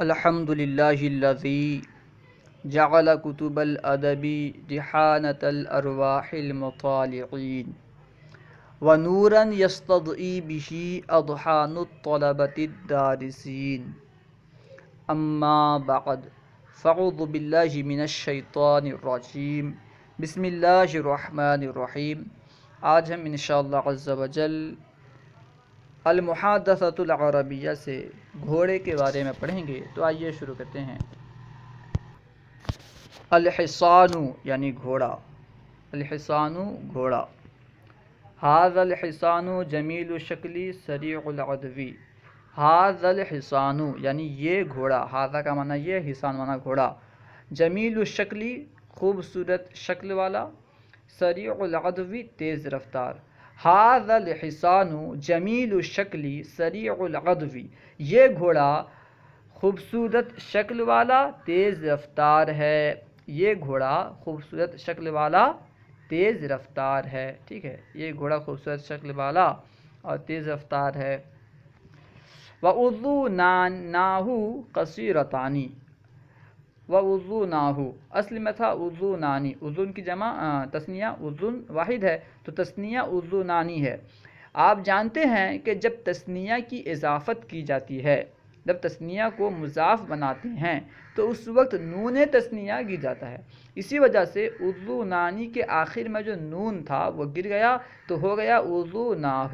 الحمد للہ الذی جعل کتب الادب رحانۃ الارواح المطالعین ونورا یستضئی بہ اذہان الطلبۃ الدارسین اما بعد فاعوذ باللہ من الشیطان الرجیم بسم اللہ الرحمن الرحیم۔ آج ہم انشاءاللہ عز وجل المحادثۃ العربیہ سے گھوڑے کے بارے میں پڑھیں گے، تو آئیے شروع کرتے ہیں۔ الحصان یعنی گھوڑا، الحصان گھوڑا۔ ھذا الحصان جمیل الشکل سریع العدو، ھذا الحصان یعنی یہ گھوڑا، ھذا کا معنی یہ، حصان معنی گھوڑا، جمیل الشکل خوبصورت شکل والا، سریع العدو تیز رفتار۔ ھذا الحصان جمیل الشکل سریع العدو، یہ گھوڑا خوبصورت شکل والا تیز رفتار ہے، یہ گھوڑا خوبصورت شکل والا تیز رفتار ہے، ٹھیک ہے، یہ گھوڑا خوبصورت شکل والا اور تیز رفتار ہے۔ وَأُذُنَانَاهُ قَصِيرَتَانِ، وَأُذُنَاهُ اصل میں تھا اذنانی، اذن کی جمع تثنیہ اذن واحد ہے تو تثنیہ اذنانی ہے۔ آپ جانتے ہیں کہ جب تثنیہ کی اضافت کی جاتی ہے، جب تثنیہ کو مضاف بناتے ہیں تو اس وقت نون تثنیہ گر جاتا ہے، اسی وجہ سے اذنانی کے آخر میں جو نون تھا وہ گر گیا تو ہو گیا اذناہ۔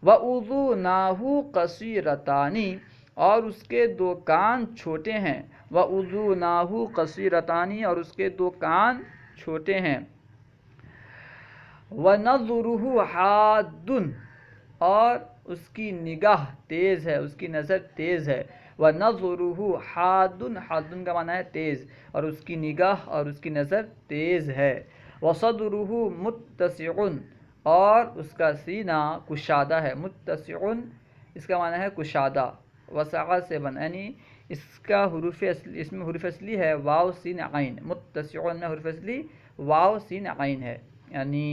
وَأُذُنَاهُ قَصِيرَتَانِ، اور اس کے دو کان چھوٹے ہیں، وَأُذُنَاهُ قَصِيرَتَانِ، اور اس کے دو کان چھوٹے ہیں۔ وَنَظْرُهُ حَادٌّ، اور اس کی نگاہ تیز ہے، اس کی نظر تیز ہے۔ وَنَظْرُهُ حَادٌّ، حَادٌّ کا معنی ہے تیز، اور اس کی نگاہ اور اس کی نظر تیز ہے۔ وَصَدْرُهُ مُتَّسِعٌ، اور اس کا سینہ کشادہ ہے، متسع اس کا معنی ہے کشادہ، وسع سے بن، یعنی اس کا حروف اصلی، اس میں حروف اصلی ہے واو سین عین، متسع میں حروف اصلی واو سین عین ہے، یعنی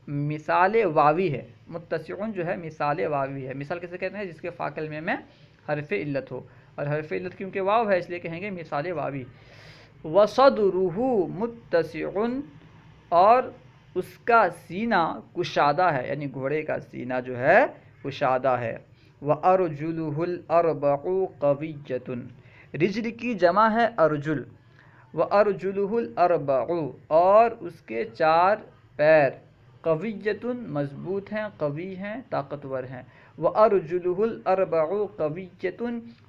مثال واوی ہے، متسع جو ہے مثال واوی ہے۔ مثال کیسے کہتے ہیں؟ جس کے فا کلمے میں حرف علت ہو، اور حرف علت کیونکہ واو ہے اس لیے کہیں گے مثال واوی۔ وَصَدْرُهُ مُتَّسِعٌ، اور اس کا سینہ کشادہ ہے، یعنی گھوڑے کا سینہ جو ہے کشادہ ہے۔ وَأَرْجُلُهُ الْأَرْبَعُ قَوِيَّةٌ، رجل کی جمع ہے ارجل، وَأَرْجُلُهُ الْأَرْبَعُ، اور اس کے چار پیر، قویۃ مضبوط ہیں، قوی ہیں، طاقتور ہیں۔ وَأَرْجُلُهُ الْأَرْبَعُ قَوِيَّةٌ،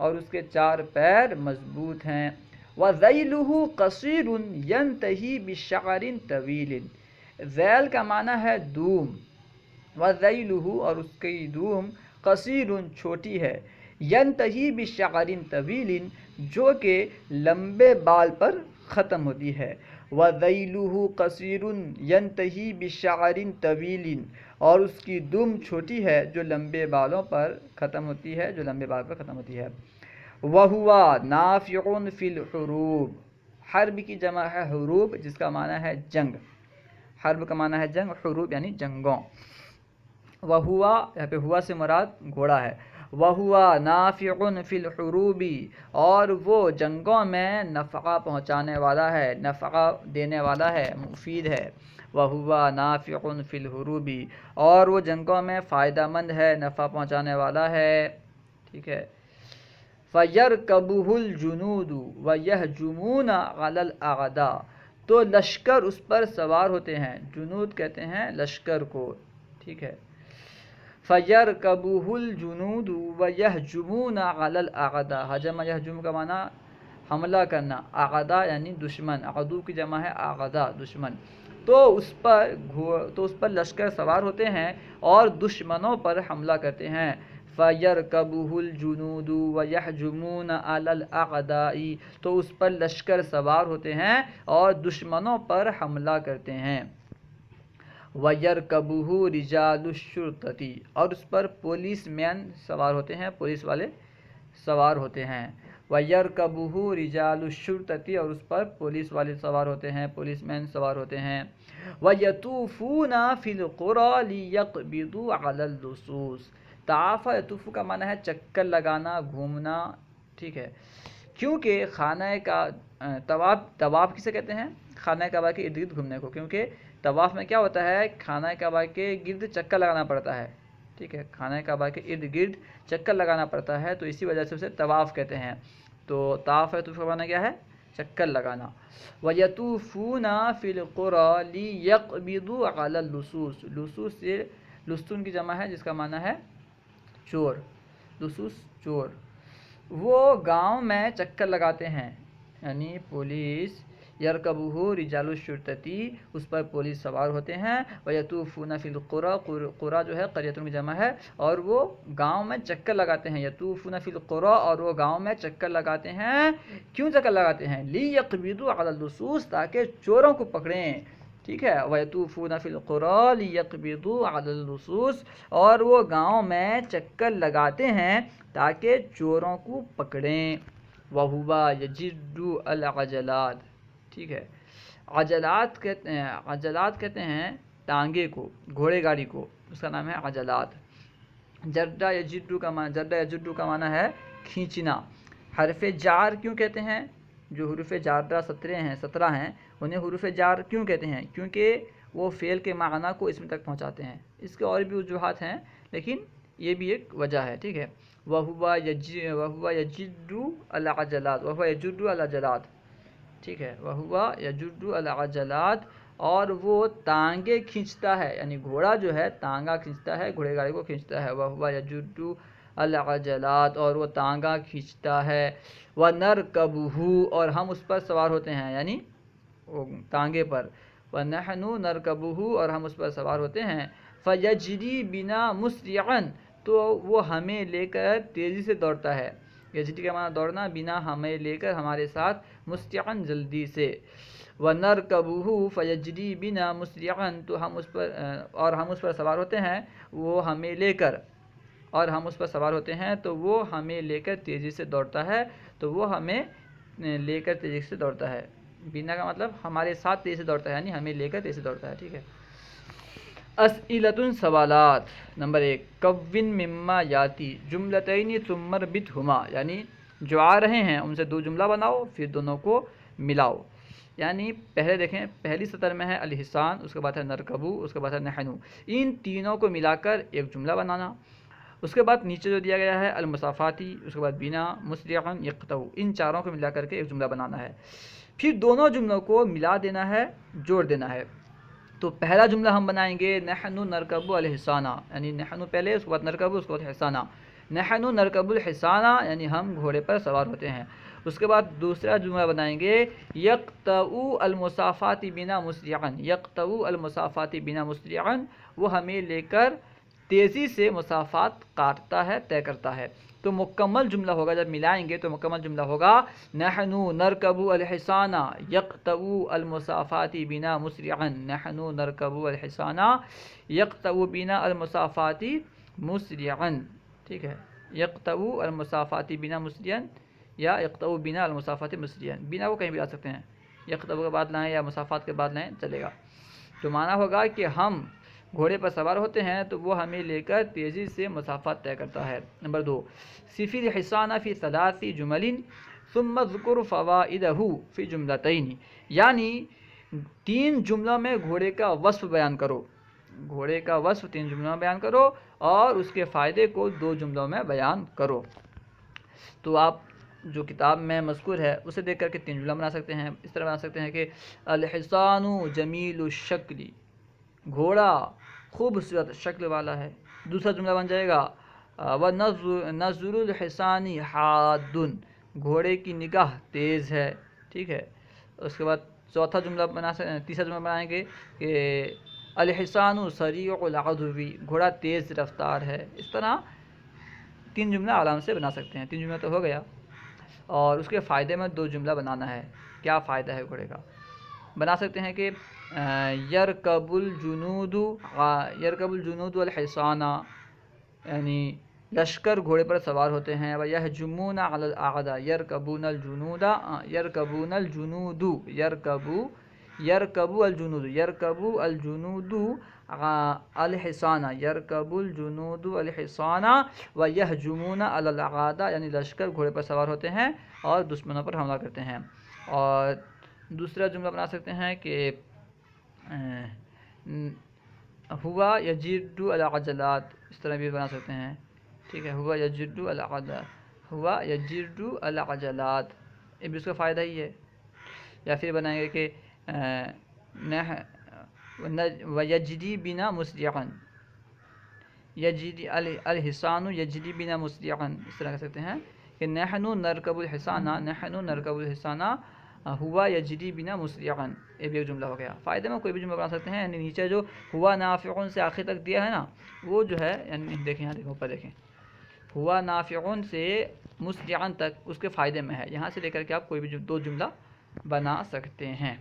اور اس کے چار پیر مضبوط ہیں۔ وَذَيْلُهُ قَصِيرٌ يَنْتَهِي بِشَعْرٍ طَوِيلٍ، ذیل کا معنی ہے دوم، وَذَيْلُهُ، اور اس کی دوم، قصیر چھوٹی ہے، يَنْتَهِي بِشَعْرٍ طَوِيلٍ، جو کہ لمبے بال پر ختم ہوتی ہے۔ وَذَيْلُهُ قَصِيرٌ يَنْتَهِي بِشَعْرٍ طَوِيلٍ، اور اس کی دم چھوٹی ہے جو لمبے بالوں پر ختم ہوتی ہے، جو لمبے بال پر ختم ہوتی ہے۔ وَهُوَ نَافِعٌ فِي الْحُرُوبِ، حرب کی جمع ہے حروب، جس کا معنی ہے جنگ، حرب کا معنی ہے جنگ، حروب یعنی جنگوں۔ وَهُوَ، یہاں پہ ہوا سے مراد گھوڑا ہے۔ وَهُوَ نَافِعٌ فِي الْحُرُوبِ، اور وہ جنگوں میں نفع پہنچانے والا ہے، نفع دینے والا ہے، مفید ہے۔ وَهُوَ نَافِعٌ فِي الْحُرُوبِ، اور وہ جنگوں میں فائدہ مند ہے، نفع پہنچانے والا ہے، ٹھیک ہے۔ فَيَرْكَبُهُ الْجُنُودُ وَيَهْجُمُونَ عَلَى الْأَعْدَاءِ، تو لشکر اس پر سوار ہوتے ہیں، جنود کہتے ہیں لشکر کو، ٹھیک ہے۔ فَيَرْكَبُهُ الْجُنُودُ وَيَهْجُمُونَ عَلَى الْأَعْدَاءِ، ہجم یہجم کا معنی حملہ کرنا، اعداء یعنی دشمن، عدو کی جمع ہے اعداء، دشمن، تو اس پر لشکر سوار ہوتے ہیں اور دشمنوں پر حملہ کرتے ہیں۔ فَيَرْكَبُهُ الْجُنُودُ وَيَهْجُمُونَ عَلَى الْأَعْدَاءِ، تو اس پر لشکر سوار ہوتے ہیں اور دشمنوں پر حملہ کرتے ہیں۔ وَيَرْكَبُهُ رِجَالُ الشُّرْطَةِ، اور اس پر پولیس مین سوار ہوتے ہیں، پولیس والے سوار ہوتے ہیں۔ وَيَرْكَبُهُ رِجَالُ الشُّرْطَةِ، اور اس پر پولیس والے سوار ہوتے ہیں، پولیس مین سوار ہوتے ہیں۔ وَيَطُوفُونَ فِي الْقُرَى لِيَقْبِضُوا عَلَى اللُّصُوصِ، طَافَ یطوف کا معنی ہے چکر لگانا، گھومنا، ٹھیک ہے، کیونکہ خانہ کا طواف کسے کہتے ہیں؟ خانہ کعبہ کے ارد گرد گھومنے کو، کیونکہ طواف میں کیا ہوتا ہے، خانہ کعبہ کے گرد چکر لگانا پڑتا ہے، ٹھیک ہے، خانہ کعبہ کے ارد گرد چکر لگانا پڑتا ہے، تو اسی وجہ سے اسے طواف کہتے ہیں۔ تو طواف ہے، طواف کا معنی کیا ہے؟ چکر لگانا۔ وَيَطُوفُونَ فِي الْقُرَى لِيَقْبِضُوا عَلَى اللُّصُوصِ، لصوص سے لستون کی جمع ہے جس کا معنی ہے چور، لصوص چور، وہ گاؤں میں چکر لگاتے ہیں، یعنی پولیس، یرکبہ رجال الشرطتی، اس پر پولیس سوار ہوتے ہیں، ویطوفون فی القری، قرا جو ہے قریتون کی جمع ہے، اور وہ گاؤں میں چکر لگاتے ہیں، یطوفون فی القری، اور وہ گاؤں میں چکر لگاتے ہیں، کیوں چکر لگاتے ہیں؟ لیقبضوا علی اللصوص، تاکہ چوروں کو پکڑیں، ٹھیک ہے، ویطوفون فی القری لیقبضوا علی اللصوص، اور وہ گاؤں میں چکر لگاتے ہیں تاکہ چوروں کو پکڑیں۔ وَهُوَ يَجِرُّ الْعَجَلَاتِ، ٹھیک ہے، عجلات کہتے ہیں ٹانگے کو، گھوڑے گاڑی کو، اس کا نام ہے عجلات۔ جرّ یجر کا معنی ہے کھینچنا۔ حرف جار کیوں کہتے ہیں؟ جو حروف جارہ 17 ہیں انہیں حروف جار کیوں کہتے ہیں؟ کیونکہ وہ فعل کے معنی کو اسم تک پہنچاتے ہیں۔ اس کے اور بھی وجوہات ہیں لیکن یہ بھی ایک وجہ ہے، ٹھیک ہے۔ وَهُوَ يَجِرُّ الْعَجَلَاتِ، ٹھیک ہے، وَهُوَ يَجُرُّ الْعَجَلَاتِ، اور وہ ٹانگے کھینچتا ہے، یعنی گھوڑا جو ہے ٹانگا کھینچتا ہے، گھوڑے گاڑی کو کھینچتا ہے۔ وَهُوَ يَجُرُّ الْعَجَلَاتِ، اور وہ ٹانگا کھینچتا ہے۔ وَنَرْكَبُهُ، اور ہم اس پر سوار ہوتے ہیں، یعنی ٹانگے پر۔ وَنَحْنُ نَرْكَبُهُ، اور ہم اس پر سوار ہوتے ہیں۔ فَيَجْرِي بِنَا مُسْرِعًا، تو وہ ہمیں لے کر تیزی سے دوڑتا ہے۔ یجری کا معنی دوڑنا، بنا ہمیں لے کر، ہمارے ساتھ، مسرعاً جلدی سے۔ وَنَرْكَبُهُ فَيَجْرِي بِنَا مُسْرِعًا، تو ہم اس پر اور ہم اس پر سوار ہوتے ہیں، وہ ہمیں لے کر، اور ہم اس پر سوار ہوتے ہیں تو وہ ہمیں لے کر تیزی سے دوڑتا ہے، تو وہ ہمیں لے کر تیزی سے دوڑتا ہے۔ بنا کا مطلب ہمارے ساتھ تیزی سے دوڑتا ہے، یعنی ہمیں لے کر تیزی سے دوڑتا ہے، ٹھیک ہے۔ اسئلۃ، سوالات۔ نمبر 1، کون مما یاتی جملتین ثم اربطہما، یعنی جو آ رہے ہیں ان سے دو جملہ بناؤ پھر دونوں کو ملاؤ۔ یعنی پہلے دیکھیں، پہلی سطر میں ہے الحسان، اس کے بعد ہے نرکبو، اس کے بعد ہے نحنو، ان تینوں کو ملا کر ایک جملہ بنانا۔ اس کے بعد نیچے جو دیا گیا ہے المسافاتی، اس کے بعد بنا، مسرعا، یقطعو، ان چاروں کو ملا کر کے ایک جملہ بنانا ہے۔ پھر دونوں جملوں کو ملا دینا ہے، جوڑ دینا ہے۔ تو پہلا جملہ ہم بنائیں گے نحن نرکب الحصانہ، یعنی نحن پہلے، اس کے بعد نرکب، اس کے بعد حصانہ۔ نحن نرکب الحصانہ، یعنی ہم گھوڑے پر سوار ہوتے ہیں۔ اس کے بعد دوسرا جملہ بنائیں گے یقطع المسافات بنا مسرعا، یقطع المسافات بنا مسرعا، وہ ہمیں لے کر تیزی سے مسافات کاٹتا ہے، طے کرتا ہے۔ تو مکمل جملہ ہوگا، جب ملائیں گے تو مکمل جملہ ہوگا نحن نرکب الحصانہ یقطع المسافات بنا مسرعا، نحن نرکب الحصانہ یقطع بنا المسافات مسرعا، ٹھیک ہے، یقطع المسافات بنا مسرعا یا یقطع بنا المسافات مسرعا، بنا کو کہیں بھی لا سکتے ہیں، یقطع کے بعد لائیں یا مسافات کے بعد لائیں، چلے گا۔ تو معنی ہوگا کہ ہم گھوڑے پر سوار ہوتے ہیں تو وہ ہمیں لے کر تیزی سے مسافات طے کرتا ہے۔ نمبر 2، صف الحصان فی ثلاث جمل ثم اذکر فوائدہ فی جملتین، یعنی 3 جملوں میں گھوڑے کا وصف بیان کرو، گھوڑے کا وصف 3 جملوں میں بیان کرو اور اس کے فائدے کو 2 جملوں میں بیان کرو۔ تو آپ جو کتاب میں مذکور ہے اسے دیکھ کر کے 3 جملہ بنا سکتے ہیں۔ اس طرح بنا سکتے ہیں کہ الحصان جمیل الشکل، گھوڑا خوبصورت شکل والا ہے۔ دوسرا جملہ بن جائے گا وَنَظْرُ الْحِصَانِ حَادٌ، گھوڑے کی نگاہ تیز ہے، ٹھیک ہے۔ اس کے بعد تیسرا جملہ بنائیں گے کہ الحصان سریع العدو، گھوڑا تیز رفتار ہے۔ اس طرح 3 جملہ آرام سے بنا سکتے ہیں۔ 3 جملہ تو ہو گیا، اور اس کے فائدے میں 2 جملہ بنانا ہے۔ کیا فائدہ ہے گھوڑے کا؟ بنا سکتے ہیں کہ یرکب الجنود الحصانہ، یعنی لشکر گھوڑے پر سوار ہوتے ہیں۔ وَيَهْجُمُونَ عَلَى الْأَعْدَاءِ، يَرْكَبُونَ الْجُنُودُ، یرکبو الجنود، یرکبو الجنود الحصانہ، یرکبو الجنود الحصانہ و یہجمون علی الاعداء، یعنی لشکر گھوڑے پر سوار ہوتے ہیں اور دشمنوں پر حملہ کرتے ہیں۔ اور دوسرا جملہ بنا سکتے ہیں کہ ہوا یجد العجلات، اس طرح بھی بنا سکتے ہیں، ٹھیک ہے، ہوا یجد العجلات، ہوا یجد العجلات، یہ بھی اس کا فائدہ ہی ہے۔ یا پھر بنائیں گے کہ ویجری بنا مسرعا، یجری الحصان یجری بنا مسرعا، اس طرح کہہ سکتے ہیں کہ نحن نرکب الحصان، نحن نرکب الحصان ہوا یجری بنا مسرعا، یہ بھی ایک جملہ ہو گیا۔ فائدے میں کوئی بھی جملہ بنا سکتے ہیں، یعنی نیچے جو ہوا نافع سے آخر تک دیا ہے نا، وہ جو ہے یعنی دیکھیں یہاں، دیکھیں اوپر دیکھیں، ہوا نافع سے مسرعا تک اس کے فائدے میں ہے، یہاں سے لے کر کے آپ کوئی بھی دو جملہ بنا سکتے ہیں۔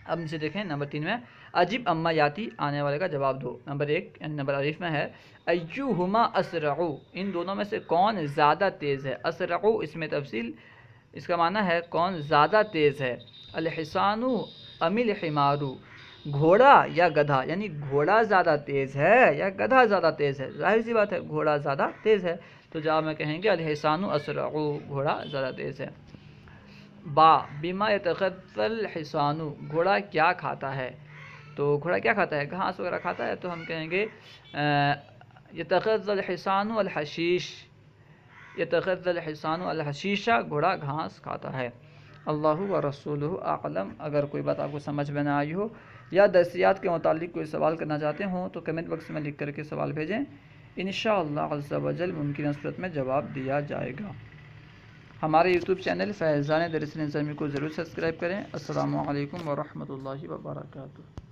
اب نیچے دیکھیں نمبر 3 میں عجیب اما یاتی، آنے والے کا جواب دو۔ نمبر 1 یعنی نمبر الف میں ہے ایہما اسرع، ان دونوں میں سے کون زیادہ تیز ہے۔ اسرع اس میں تفصیل، اس کا معنی ہے کون زیادہ تیز ہے۔ الحصان ام الحمار، گھوڑا یا گدھا، یعنی گھوڑا زیادہ تیز ہے یا گدھا زیادہ تیز ہے، ظاہر سی بات ہے گھوڑا زیادہ تیز ہے، تو جواب میں کہیں گے الحصان اسرع، گھوڑا زیادہ تیز ہے۔ با بما یتغذى الحصان، گھوڑا کیا کھاتا ہے، تو گھوڑا کیا کھاتا ہے، گھاس وغیرہ کھاتا ہے، تو ہم کہیں گے یتغذى الحصان الحشیش، یتغذى الحصان الحشیش، گھوڑا گھاس کھاتا ہے۔ اللہ و رسولہ اعلم۔ اگر کوئی بات آپ کو سمجھ میں نہ آئی ہو یا درسیات کے متعلق کوئی سوال کرنا چاہتے ہوں تو کمنٹ باکس میں لکھ کر کے سوال بھیجیں، انشاءاللہ عز و جل ممکنہ صورت میں جواب دیا جائے گا۔ ہمارے یوٹیوب چینل فیضان درس نظامی کو ضرور سبسکرائب کریں۔ السلام علیکم ورحمۃ اللہ وبرکاتہ۔